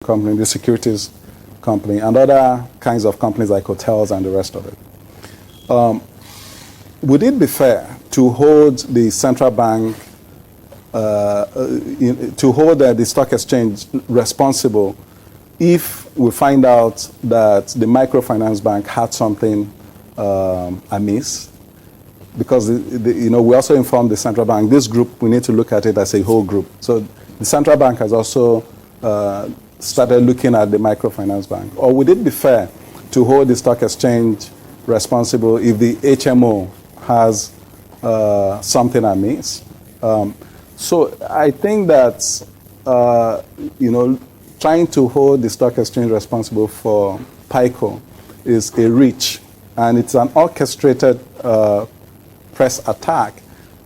company, the securities company, and other kinds of companies like hotels and the rest of it. Would it be fair to hold the central bank, to hold the stock exchange responsible if we find out that the microfinance bank had something amiss? Because we also informed the central bank, this group, we need to look at it as a whole group. So the central bank has also started looking at the microfinance bank. Or would it be fair to hold the stock exchange responsible if the HMO has something amiss? So I think that trying to hold the stock exchange responsible for PICO is a reach, and it's an orchestrated press attack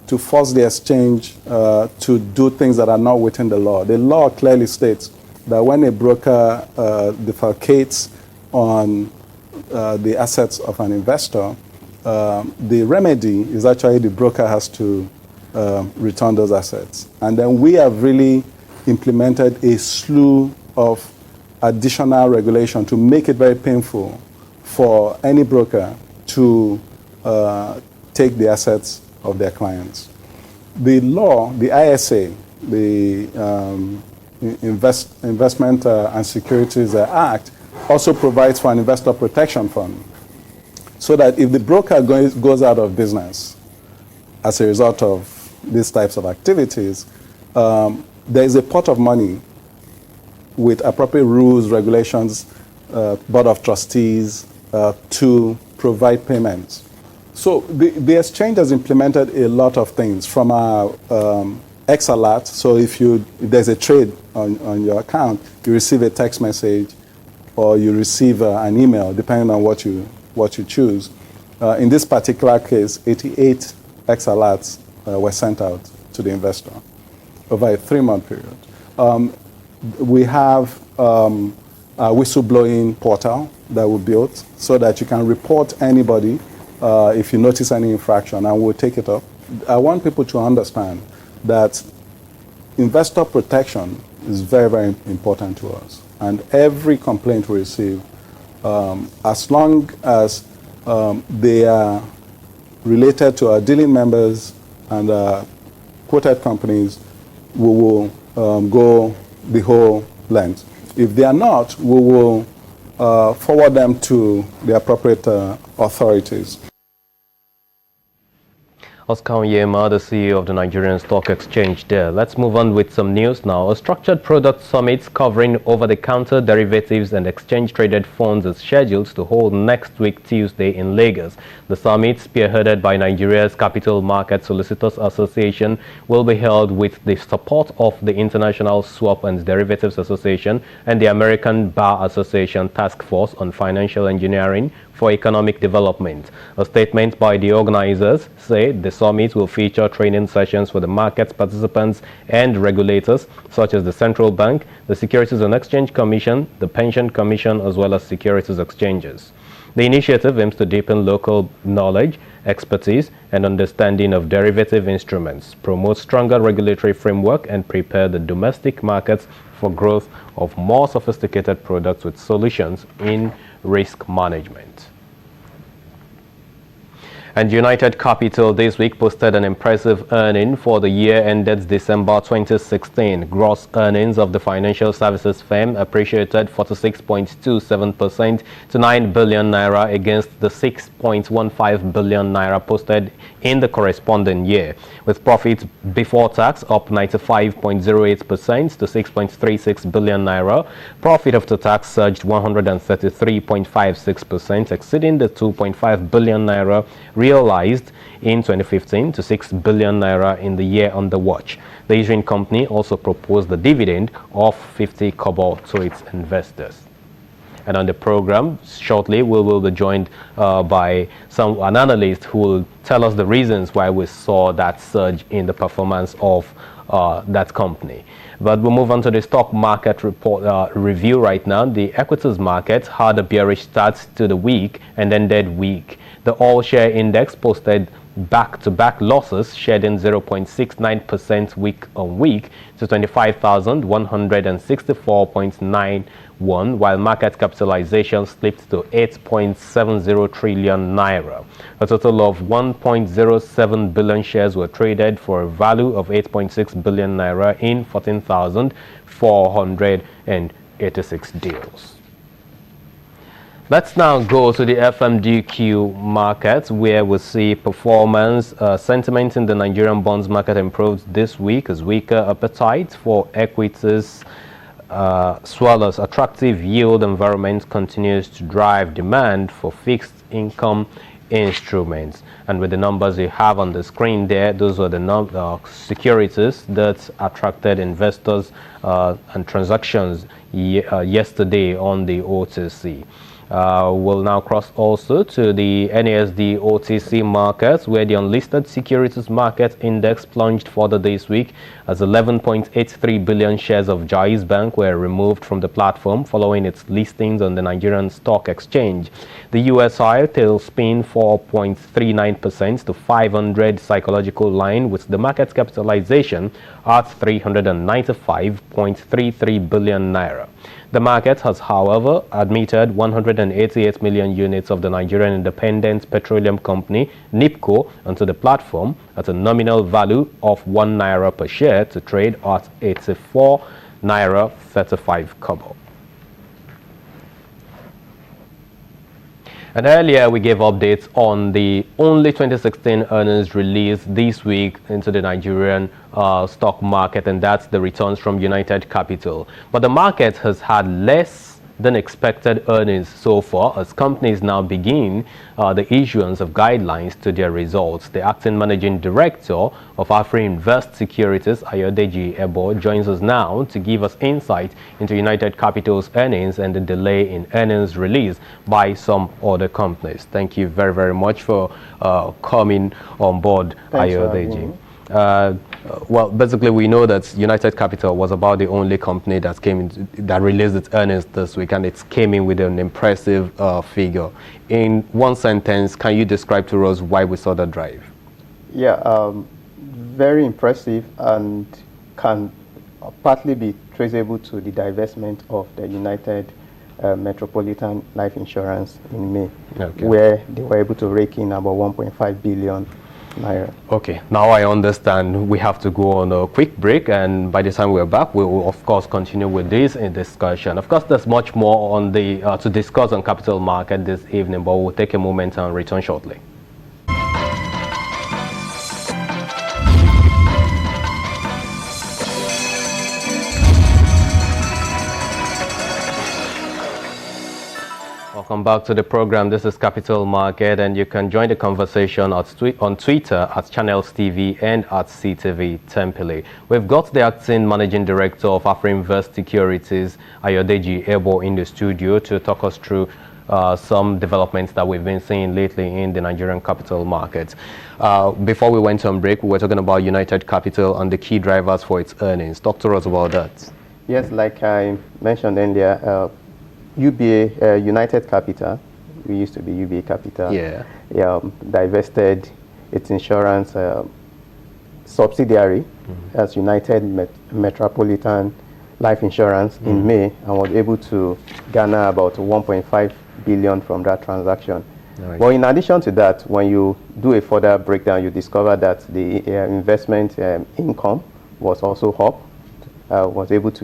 to force the exchange to do things that are not within the law. The law clearly states that when a broker defalcates on the assets of an investor, the remedy is actually the broker has to return those assets. And then we have really implemented a slew of additional regulation to make it very painful for any broker to take the assets of their clients. The law, the ISA, the Investment and Securities Act, also provides for an investor protection fund, so that if the broker goes out of business as a result of these types of activities, there is a pot of money with appropriate rules, regulations, board of trustees to provide payments. So the exchange has implemented a lot of things from our X alert. So if there's a trade on your account, you receive a text message or you receive an email, depending on what you choose. In this particular case, 88 X alerts were sent out to the investor over a 3-month period. We have a whistleblowing portal that we built so that you can report anybody if you notice any infraction, and we'll take it up. I want people to understand that investor protection is very, very important to us. And every complaint we receive, as long as they are related to our dealing members and quoted companies, we will go the whole length. If they are not, we will forward them to the appropriate authorities. Oscar Onyema, the CEO of the Nigerian Stock Exchange there. Let's move on with some news now. A structured product summit covering over-the-counter derivatives and exchange-traded funds is scheduled to hold next week, Tuesday, in Lagos. The summit, spearheaded by Nigeria's Capital Market Solicitors Association, will be held with the support of the International Swap and Derivatives Association and the American Bar Association Task Force on Financial Engineering for Economic Development. A statement by the organizers said the summit will feature training sessions for the market participants and regulators such as the Central Bank, the Securities and Exchange Commission, the Pension Commission, as well as securities exchanges. The initiative aims to deepen local knowledge, expertise, and understanding of derivative instruments, promote stronger regulatory framework, and prepare the domestic markets for growth of more sophisticated products with solutions in risk management. And United Capital this week posted an impressive earning for the year ended December 2016. Gross earnings of the financial services firm appreciated 46.27% to 9 billion naira against the 6.15 billion naira posted in the corresponding year, with profits before tax up 95.08% to 6.36 billion naira. Profit after tax surged 133.56%, exceeding the 2.5 billion naira realized in 2015 to 6 billion naira in the year under watch. The issuing company also proposed the dividend of 50 kobo to its investors. And on the program, shortly, we will be joined by an analyst who will tell us the reasons why we saw that surge in the performance of that company. But we'll move on to the stock market report review right now. The equities market had a bearish start to the week and ended weak. The all-share index posted back-to-back losses, shedding 0.69% week-on-week to 25,164.91, while market capitalization slipped to 8.70 trillion naira. A total of 1.07 billion shares were traded for a value of 8.6 billion naira in 14,486 deals. Let's now go to the FMDQ market, where we see performance. Sentiment in the Nigerian bonds market improved this week as weaker appetite for equities swallows attractive yield environment continues to drive demand for fixed income instruments. And with the numbers you have on the screen there, those are the securities that attracted investors and transactions yesterday on the OTC. We'll now cross also to the NASD OTC markets, where the unlisted securities market index plunged further this week as 11.83 billion shares of Jais Bank were removed from the platform following its listings on the Nigerian Stock Exchange. The USI tailspin 4.39% to 500 psychological line, with the market capitalization at 395.33 billion naira. The market has, however, admitted 188 million units of the Nigerian Independent Petroleum Company, NIPCO, onto the platform at a nominal value of 1 naira per share to trade at 84 naira 35 kobo. And earlier we gave updates on the only 2016 earnings released this week into the Nigerian stock market, and that's the returns from United Capital. But the market has had less than expected earnings so far, as companies now begin the issuance of guidelines to their results. The acting managing director of AfriInvest Securities, Ayodeji Ebo, joins us now to give us insight into United Capital's earnings and the delay in earnings release by some other companies. Thank you very, very much for coming on board, Ayodeji. Well, basically, we know that United Capital was about the only company that that released its earnings this week, and it came in with an impressive figure. In one sentence, can you describe to us why we saw that drive? Yeah, very impressive, and can partly be traceable to the divestment of the United Metropolitan Life Insurance in May, where they were able to rake in about 1.5 billion naira. Okay, now I understand. We have to go on a quick break, and by the time we're back, we will of course continue with this in discussion. Of course, there's much more on the to discuss on capital market this evening, but we'll take a moment and return shortly. Welcome back to the program. This is Capital Market, and you can join the conversation on Twitter at Channels TV and at CTV Tempele. We've got the acting managing director of AfriInvest Securities, Ayodeji Ebo, in the studio to talk us through some developments that we've been seeing lately in the Nigerian capital market. Before we went on break, we were talking about United Capital and the key drivers for its earnings. Talk to us about that. Yes, like I mentioned earlier, UBA, United Capital, we used to be UBA Capital, divested its insurance subsidiary as United Metropolitan Life Insurance in May, and was able to garner about 1.5 billion from that transaction. Right. But in addition to that, when you do a further breakdown, you discover that the investment income was also up, was able to